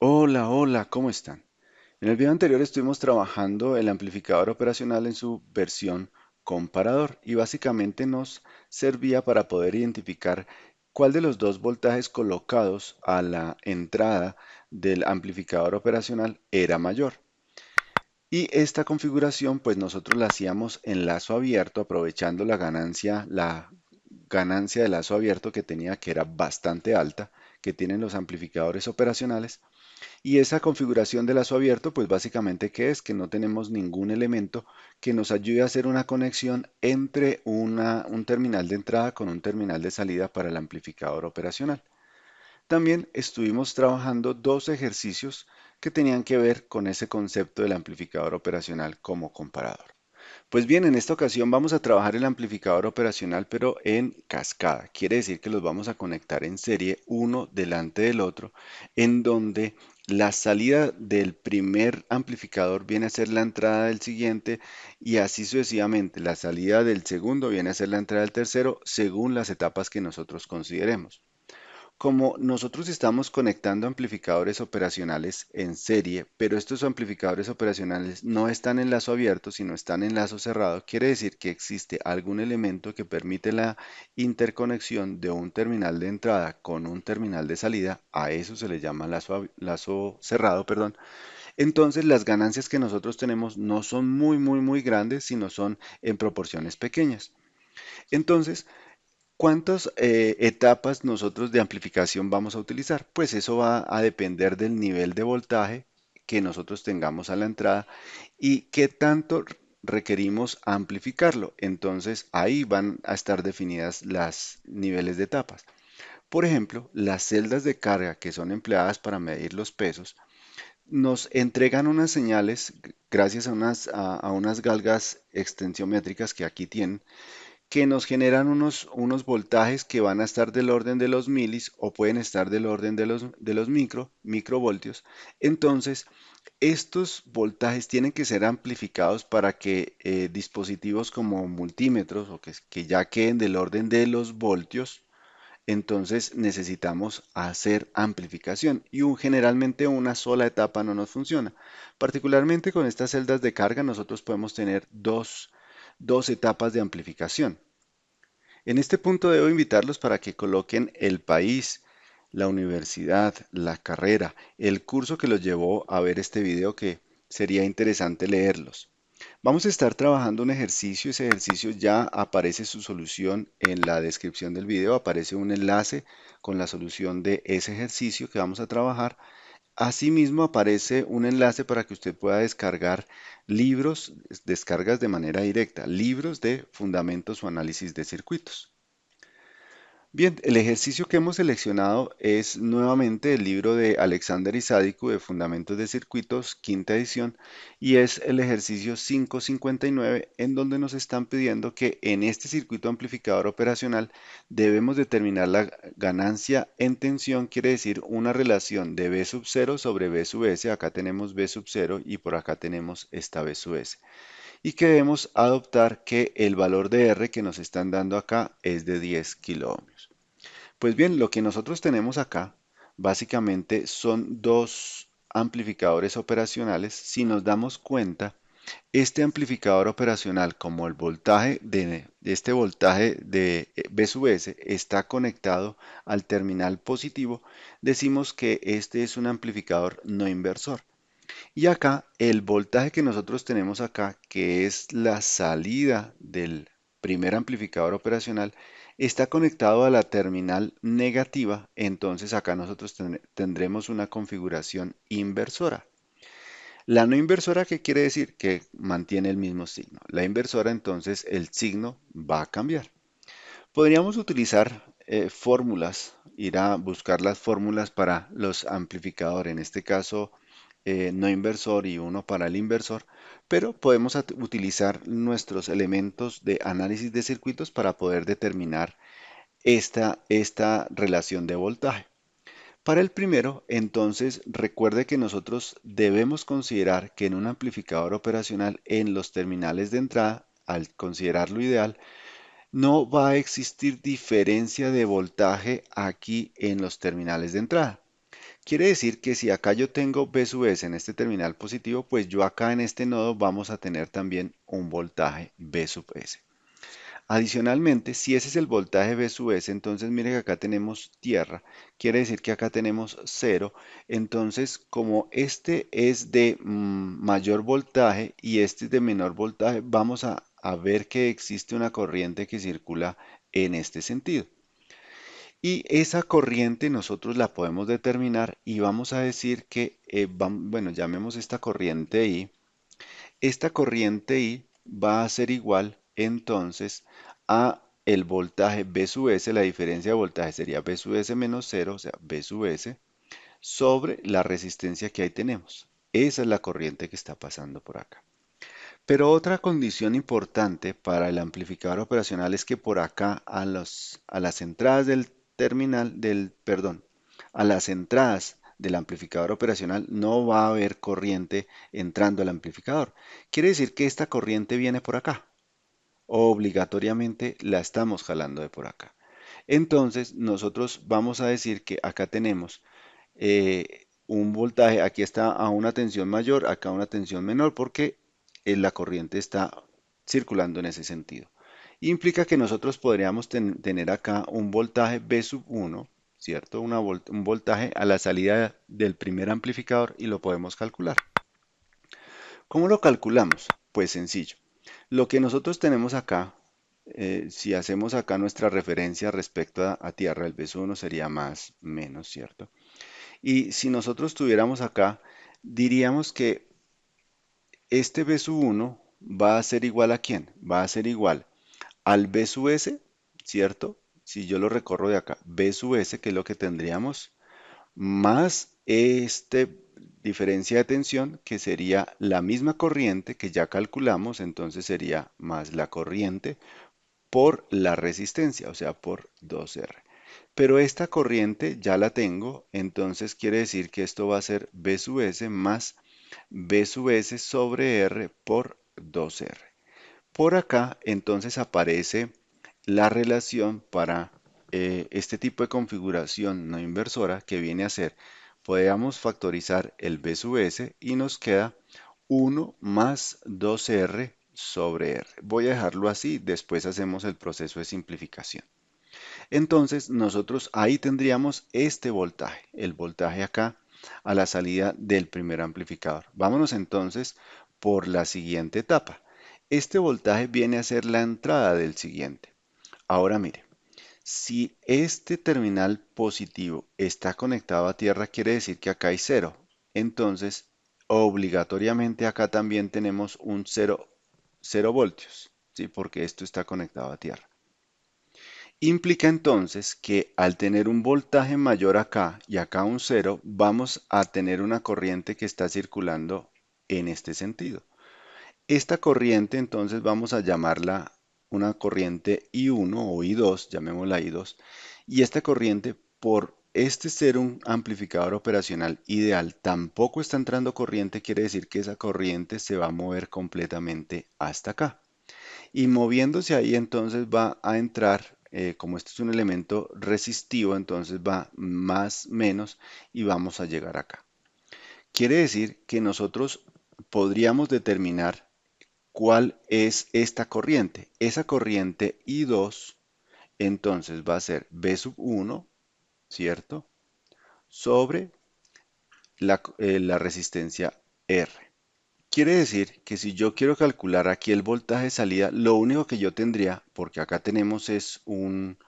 Hola, hola, ¿cómo están? En el video anterior estuvimos trabajando el amplificador operacional en su versión comparador y básicamente nos servía para poder identificar cuál de los dos voltajes colocados a la entrada del amplificador operacional era mayor. Y esta configuración pues nosotros la hacíamos en lazo abierto aprovechando la ganancia de lazo abierto que tenía, que era bastante alta, que tienen los amplificadores operacionales. Y esa configuración de lazo abierto, pues básicamente ¿qué es? Que no tenemos ningún elemento que nos ayude a hacer una conexión entre un terminal de entrada con un terminal de salida para el amplificador operacional. También estuvimos trabajando dos ejercicios que tenían que ver con ese concepto del amplificador operacional como comparador. Pues bien, en esta ocasión vamos a trabajar el amplificador operacional, pero en cascada. Quiere decir que los vamos a conectar en serie uno delante del otro, en donde la salida del primer amplificador viene a ser la entrada del siguiente y así sucesivamente. La salida del segundo viene a ser la entrada del tercero según las etapas que nosotros consideremos. Como nosotros estamos conectando amplificadores operacionales en serie, pero estos amplificadores operacionales no están en lazo abierto, sino están en lazo cerrado, quiere decir que existe algún elemento que permite la interconexión de un terminal de entrada con un terminal de salida. A eso se le llama lazo cerrado, perdón. Entonces las ganancias que nosotros tenemos no son muy grandes, sino son en proporciones pequeñas. Entonces, ¿cuántas etapas nosotros de amplificación vamos a utilizar? Pues eso va a depender del nivel de voltaje que nosotros tengamos a la entrada y qué tanto requerimos amplificarlo. Entonces ahí van a estar definidas las niveles de etapas. Por ejemplo, las celdas de carga que son empleadas para medir los pesos nos entregan unas señales gracias a unas galgas extensiométricas que aquí tienen que nos generan unos voltajes que van a estar del orden de los milis o pueden estar del orden de los microvoltios. Entonces, estos voltajes tienen que ser amplificados para que dispositivos como multímetros o que ya queden del orden de los voltios. Entonces necesitamos hacer amplificación y generalmente una sola etapa no nos funciona. Particularmente con estas celdas de carga nosotros podemos tener dos etapas de amplificación. En este punto debo invitarlos para que coloquen el país, la universidad, la carrera, el curso que los llevó a ver este video, que sería interesante leerlos. Vamos a estar trabajando un ejercicio. Ese ejercicio ya aparece su solución en la descripción del video, aparece un enlace con la solución de ese ejercicio que vamos a trabajar. Asimismo, aparece un enlace para que usted pueda descargar libros, descargas de manera directa, libros de fundamentos o análisis de circuitos. Bien, el ejercicio que hemos seleccionado es nuevamente el libro de Alexander Isadicu de Fundamentos de Circuitos, quinta edición, y es el ejercicio 559, en donde nos están pidiendo que en este circuito amplificador operacional debemos determinar la ganancia en tensión, quiere decir una relación de B sub 0 sobre B sub S. Acá tenemos B sub 0 y por acá tenemos esta B sub S. Y que debemos adoptar que el valor de R que nos están dando acá es de 10 kiloohmios. Pues bien, lo que nosotros tenemos acá básicamente son dos amplificadores operacionales. Si nos damos cuenta, este amplificador operacional, como el voltaje de este voltaje de B sub S está conectado al terminal positivo, decimos que este es un amplificador no inversor. Y acá el voltaje que nosotros tenemos acá, que es la salida del primer amplificador operacional, está conectado a la terminal negativa. Entonces acá nosotros tendremos una configuración inversora. La no inversora, ¿qué quiere decir? Que mantiene el mismo signo. La inversora, entonces el signo va a cambiar. Podríamos utilizar fórmulas, ir a buscar las fórmulas para los amplificadores, en este caso no inversor y uno para el inversor, pero podemos utilizar nuestros elementos de análisis de circuitos para poder determinar esta relación de voltaje. Para el primero, entonces, recuerde que nosotros debemos considerar que en un amplificador operacional en los terminales de entrada, al considerarlo ideal, no va a existir diferencia de voltaje aquí en los terminales de entrada. Quiere decir que si acá yo tengo V sub S en este terminal positivo, pues yo acá en este nodo vamos a tener también un voltaje V sub S. Adicionalmente, si ese es el voltaje V sub S, entonces mire que acá tenemos tierra, quiere decir que acá tenemos cero. Entonces, como este es de mayor voltaje y este es de menor voltaje, vamos a ver que existe una corriente que circula en este sentido. Y esa corriente nosotros la podemos determinar y vamos a decir que, bueno, llamemos esta corriente I. Esta corriente I va a ser igual entonces a el voltaje V sub S, la diferencia de voltaje sería V sub S menos cero, o sea, V sub S, sobre la resistencia que ahí tenemos. Esa es la corriente que está pasando por acá. Pero otra condición importante para el amplificador operacional es que por acá a las entradas del terminal, perdón, a las entradas del amplificador operacional no va a haber corriente entrando al amplificador. Quiere decir que esta corriente viene por acá. Obligatoriamente la estamos jalando de por acá. Entonces nosotros vamos a decir que acá tenemos un voltaje, aquí está a una tensión mayor, acá a una tensión menor, porque la corriente está circulando en ese sentido. Implica que nosotros podríamos tener acá un voltaje V sub 1, ¿cierto? Un voltaje a la salida del primer amplificador y lo podemos calcular. ¿Cómo lo calculamos? Pues sencillo. Lo que nosotros tenemos acá, si hacemos acá nuestra referencia respecto a tierra, el V sub 1 sería más, menos, ¿cierto? Y si nosotros tuviéramos acá, diríamos que este B sub 1 va a ser igual a ¿quién? Va a ser igual al B sub S, ¿cierto? Si yo lo recorro de acá, B sub S, que es lo que tendríamos, más este diferencia de tensión, que sería la misma corriente que ya calculamos, entonces sería más la corriente por la resistencia, o sea, por 2R. Pero esta corriente ya la tengo, entonces quiere decir que esto va a ser B sub S más B sub S sobre R por 2R. Por acá entonces aparece la relación para este tipo de configuración no inversora que viene a ser, podríamos factorizar el B sub S y nos queda 1 más 2R sobre R. Voy a dejarlo así, después hacemos el proceso de simplificación. Entonces nosotros ahí tendríamos este voltaje, el voltaje acá a la salida del primer amplificador. Vámonos entonces por la siguiente etapa. Este voltaje viene a ser la entrada del siguiente. Ahora mire, si este terminal positivo está conectado a tierra, quiere decir que acá hay cero. Entonces, obligatoriamente acá también tenemos un cero voltios, ¿sí? Porque esto está conectado a tierra. Implica entonces que al tener un voltaje mayor acá y acá un cero, vamos a tener una corriente que está circulando en este sentido. Esta corriente entonces vamos a llamarla una corriente I1 o I2, llamémosla I2, y esta corriente por este ser un amplificador operacional ideal, tampoco está entrando corriente, quiere decir que esa corriente se va a mover completamente hasta acá. Y moviéndose ahí entonces va a entrar, como este es un elemento resistivo, entonces va más, menos y vamos a llegar acá. Quiere decir que nosotros podríamos determinar cuál es esta corriente. Esa corriente I2 entonces va a ser B sub 1, ¿cierto? Sobre la resistencia R. Quiere decir que si yo quiero calcular aquí el voltaje de salida, lo único que yo tendría, porque acá tenemos es un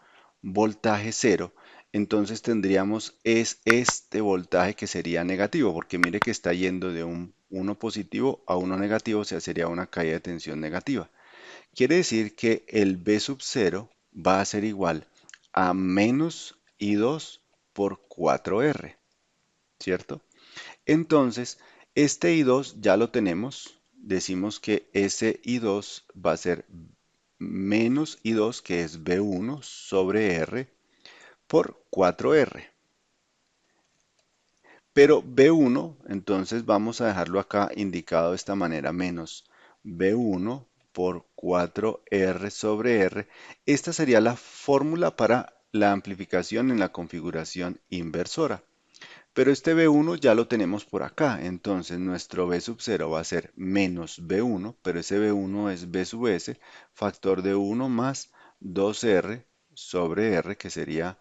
voltaje cero, entonces tendríamos es este voltaje que sería negativo, porque mire que está yendo de un 1 positivo a uno negativo, o sea, sería una caída de tensión negativa. Quiere decir que el B sub 0 va a ser igual a menos I2 por 4R, ¿cierto? Entonces, este I2 ya lo tenemos. Decimos que ese I2 va a ser menos I2, que es B1 sobre R, por 4R. Pero B1, entonces vamos a dejarlo acá indicado de esta manera, menos B1 por 4R sobre R. Esta sería la fórmula para la amplificación en la configuración inversora. pero este B1 ya lo tenemos por acá, entonces nuestro B sub 0 va a ser menos B1, pero ese B1 es B sub S, factor de 1 más 2R sobre R, que sería,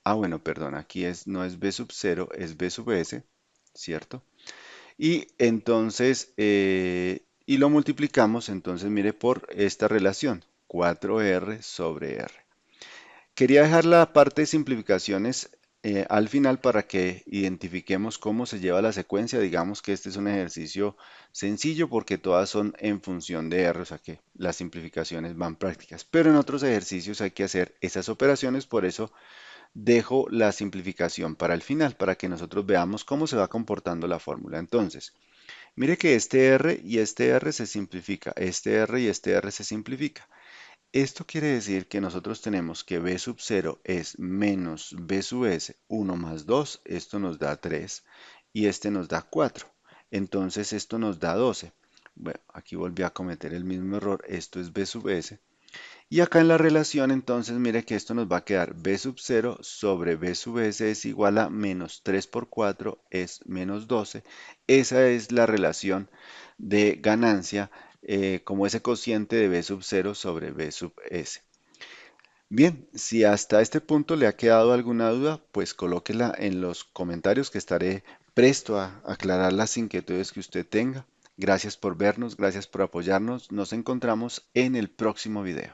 bueno, perdón, aquí no es B sub 0, es B sub S, ¿cierto? Y entonces, y lo multiplicamos, entonces mire, por esta relación, 4R sobre R. Quería dejar la parte de simplificaciones al final para que identifiquemos cómo se lleva la secuencia. Digamos que este es un ejercicio sencillo porque todas son en función de R, o sea que las simplificaciones van prácticas. Pero en otros ejercicios hay que hacer esas operaciones, por eso dejo la simplificación para el final, para que nosotros veamos cómo se va comportando la fórmula. Entonces, mire que este R y este R se simplifica, este R y este R se simplifica. Esto quiere decir que nosotros tenemos que B sub 0 es menos B sub S, 1 más 2, esto nos da 3 y este nos da 4. Entonces esto nos da 12. Bueno, aquí volví a cometer el mismo error, esto es B sub S. Y acá en la relación, entonces, mire que esto nos va a quedar B sub 0 sobre B sub S es igual a menos 3 por 4 es menos 12. Esa es la relación de ganancia como ese cociente de B sub 0 sobre B sub S. Bien, si hasta este punto le ha quedado alguna duda, pues colóquela en los comentarios que estaré presto a aclarar las inquietudes que usted tenga. Gracias por vernos, gracias por apoyarnos. Nos encontramos en el próximo video.